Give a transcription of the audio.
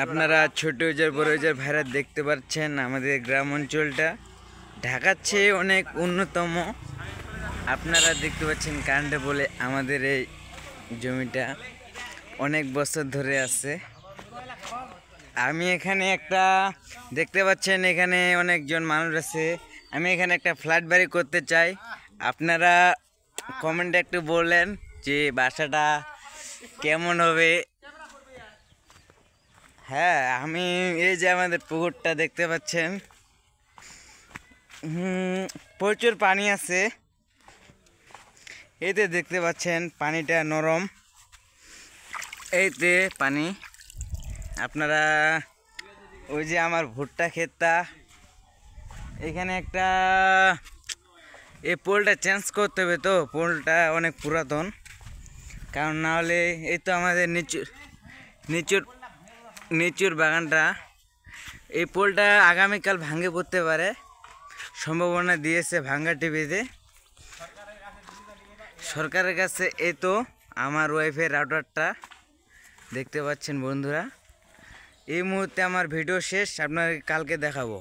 আপনারা ছোট ওজার বড় ওজার ভাইরা দেখতে পাচ্ছেন আমাদের গ্রাম অঞ্চলটা ঢাকার চেয়ে অনেক উন্নতম। আপনারা দেখতে পাচ্ছেন কারেন্টে বলে আমাদের এই জমিটা অনেক বছর ধরে আছে। আমি এখানে একটা দেখতে পাচ্ছেন এখানে অনেকজন মানুষ আছে। আমি এখানে একটা ফ্ল্যাট বাড়ি করতে চাই। আপনারা কমেন্টে একটু বলেন যে বাসাটা কেমন হবে। হ্যাঁ, আমি এই যে আমাদের পুকুরটা দেখতে পাচ্ছেন, প্রচুর পানি আছে। এইতে দেখতে পাচ্ছেন পানিটা নরম, এইতে পানি। আপনারা ওই যে আমার ভুট্টা ক্ষেতটা এখানে একটা এই পোলটা চেঞ্জ করতে হবে, তো পোলটা অনেক পুরাতন, কারণ না হলে এই তো আমাদের নিচুর বাগানটা, এই পোলটা আগামীকাল ভাঙে পড়তে পারে, সম্ভাবনা দিয়েছে ভাঙ্গা টিভিতে সরকারের কাছে। এই তো আমার ওয়াইফাই রাউটারটা দেখতে পাচ্ছেন বন্ধুরা। এই মুহূর্তে আমার ভিডিও শেষ, আপনাকে কালকে দেখাবো।